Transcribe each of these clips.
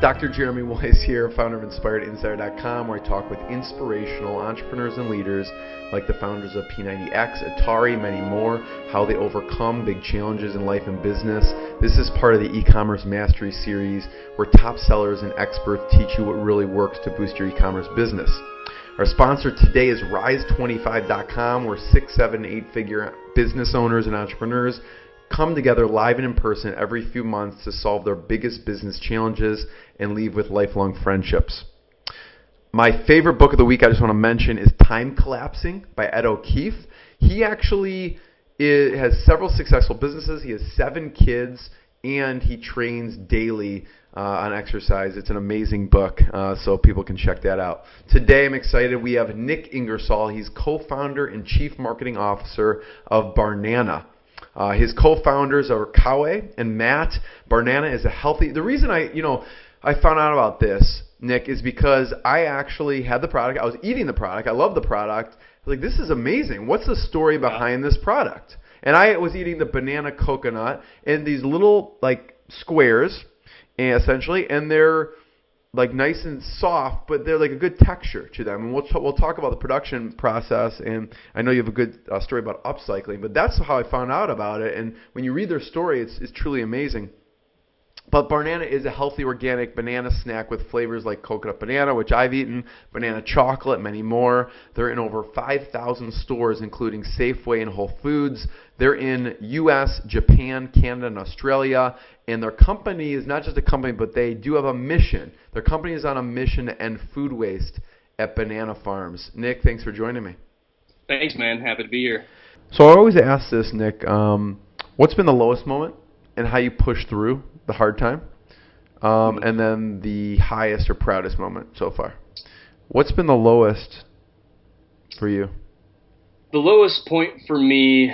Dr. Jeremy Weiss here, founder of InspiredInsider.com, where I talk with inspirational entrepreneurs and leaders like the founders of P90X, Atari, many more, how they overcome big challenges in life and business. This is part of the e-commerce mastery series where top sellers and experts teach you what really works to boost your e-commerce business. Our sponsor today is Rise25.com, where 6, 7, 8-figure business owners and entrepreneurs come together live and in person every few months to solve their biggest business challenges and leave with lifelong friendships. My favorite book of the week I just want to mention is Time Collapsing by Ed O'Keefe. He actually has several successful businesses. He has 7 kids, and he trains daily on exercise. It's an amazing book, so people can check that out. Today I'm excited. We have Nik Ingersoll. He's co-founder and chief marketing officer of Barnana. His co-founders are Caue and Matt. Barnana is a healthy... The reason I found out about this, Nick, is because I actually had the product. I was eating the product. I love the product. I was like, this is amazing. What's the story behind this product? And I was eating the banana coconut in these little like squares, essentially, and they're like nice and soft, but they're like a good texture to them. And we'll talk about the production process, and I know you have a good story about upcycling, but that's how I found out about it. And when you read their story, it's truly amazing. But Barnana is a healthy organic banana snack with flavors like coconut banana, which I've eaten, banana chocolate, many more. They're in over 5,000 stores, including Safeway and Whole Foods. They're in U.S., Japan, Canada, and Australia. And their company is not just a company, but they do have a mission. Their company is on a mission to end food waste at banana farms. Nick, thanks for joining me. Thanks, man. Happy to be here. So I always ask this, Nick, what's been the lowest moment and how you push through the hard time, and then the highest or proudest moment so far? What's been the lowest for you? The lowest point for me,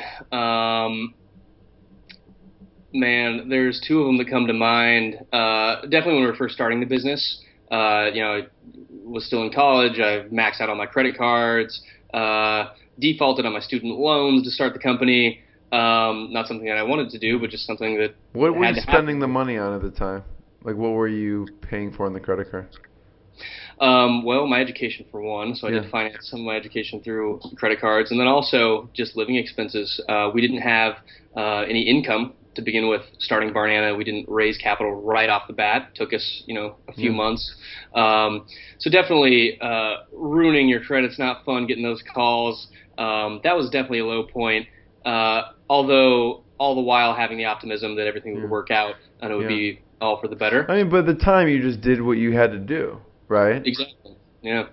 man, there's 2 of them that come to mind. Definitely when we were first starting the business. I was still in college. I maxed out all my credit cards, defaulted on my student loans to start the company. Not something that I wanted to do, but just something that What were you spending the money on at the time? Like, what were you paying for on the credit card? Well, my education for one, so I did finance some of my education through credit cards, and then also just living expenses. We didn't have any income to begin with starting Barnana. We didn't raise capital right off the bat. It took us, a few months. So definitely ruining your credit's not fun, getting those calls. That was definitely a low point. Although all the while having the optimism that everything would work out and it would be all for the better. I mean, but at the time you just did what you had to do, right? Exactly. Yeah,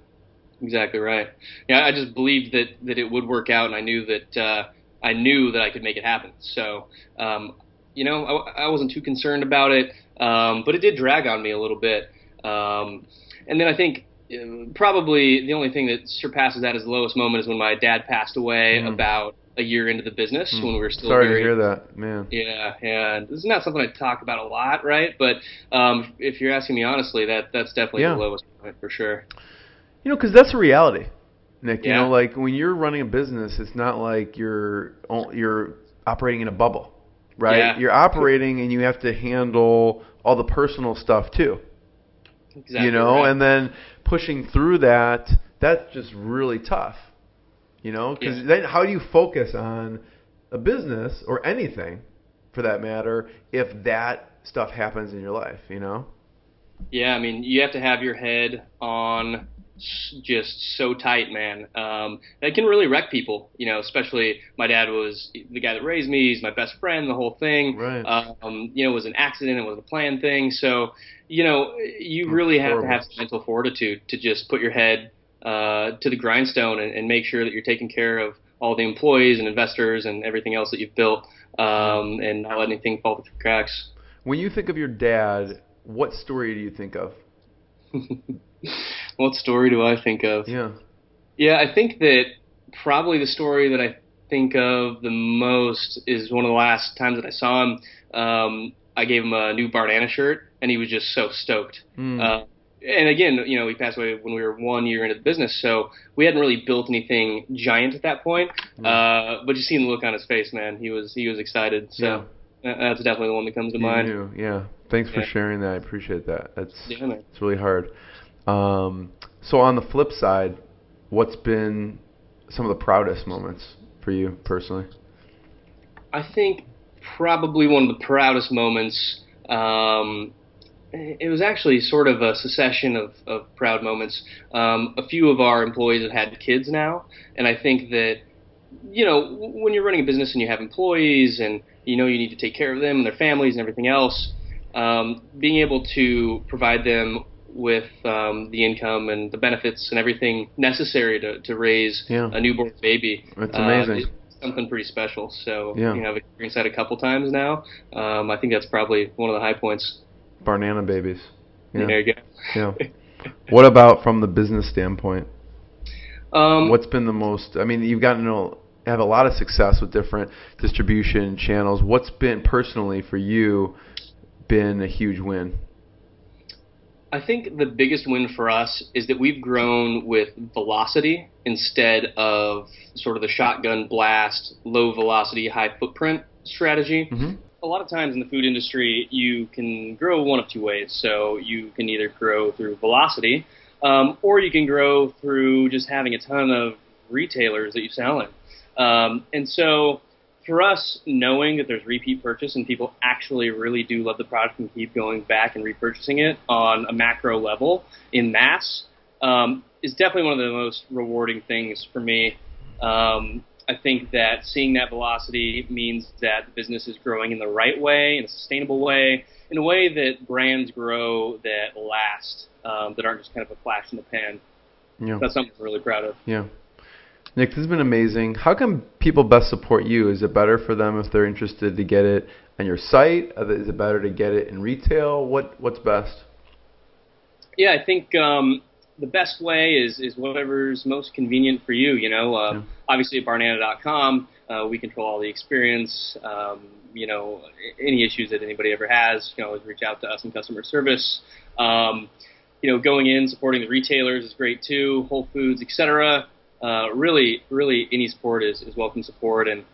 exactly right. Yeah, I just believed that it would work out, and I knew that I could make it happen. So, I wasn't too concerned about it, but it did drag on me a little bit. And then I think probably the only thing that surpasses that as the lowest moment is when my dad passed away about a year into the business when we were still Sorry to hear that, man. Yeah. This is not something I talk about a lot, right? But if you're asking me honestly, that's definitely the lowest point for sure. Because that's a reality, Nick. Like when you're running a business, it's not like you're operating in a bubble, right? Yeah. You're operating and you have to handle all the personal stuff too. Exactly. Right. And then pushing through that's just really tough. Because then how do you focus on a business or anything, for that matter, if that stuff happens in your life, Yeah, I mean, you have to have your head on just so tight, man. That can really wreck people, especially my dad was the guy that raised me. He's my best friend, the whole thing. Right. It was an accident. It wasn't a planned thing. So, you really have to have some mental fortitude to just put your head to the grindstone and make sure that you're taking care of all the employees and investors and everything else that you've built, and not let anything fall through the cracks. When you think of your dad, what story do you think of? What story do I think of? Yeah, I think that probably the story that I think of the most is one of the last times that I saw him. I gave him a new Barnana shirt, and he was just so stoked. And again, he passed away when we were 1 year into the business, so we hadn't really built anything giant at that point. But just seeing the look on his face, man, he was excited. So that's definitely the one that comes to mind. Yeah. Thanks for sharing that. I appreciate that. Yeah, man. It's really hard. So on the flip side, what's been some of the proudest moments for you personally? I think probably one of the proudest moments, it was actually sort of a succession of proud moments. A few of our employees have had kids now, and I think that, when you're running a business and you have employees and you need to take care of them and their families and everything else, being able to provide them with the income and the benefits and everything necessary to raise a newborn baby. That's amazing. Is something pretty special. So, I've experienced that a couple times now. I think that's probably one of the high points. Barnana babies. Yeah. There you go. Yeah. What about from the business standpoint? What's been the most, you've gotten to have a lot of success with different distribution channels. What's been personally for you been a huge win? I think the biggest win for us is that we've grown with velocity instead of sort of the shotgun blast, low velocity, high footprint strategy. Mm-hmm. A lot of times in the food industry, you can grow one of two ways. So you can either grow through velocity, or you can grow through just having a ton of retailers that you sell in. And so for us, knowing that there's repeat purchase and people actually really do love the product and keep going back and repurchasing it on a macro level in mass is definitely one of the most rewarding things for me. I think that seeing that velocity means that the business is growing in the right way, in a sustainable way, in a way that brands grow that last, that aren't just kind of a flash in the pan. Yeah. That's something I'm really proud of. Yeah. Nik, this has been amazing. How can people best support you? Is it better for them if they're interested to get it on your site? Is it better to get it in retail? What's best? Yeah, I think the best way is whatever's most convenient for you. Obviously at Barnana.com, we control all the experience. Any issues that anybody ever has, you can always reach out to us in customer service. Going in, supporting the retailers is great too, Whole Foods, etc. Really, any support is welcome support, and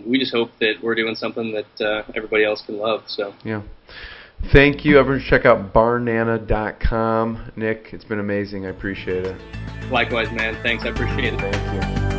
we just hope that we're doing something that everybody else can love. So yeah. Thank you. Everyone check out Barnana.com. Nik, it's been amazing. I appreciate it. Likewise, man. Thanks. I appreciate it. Thank you.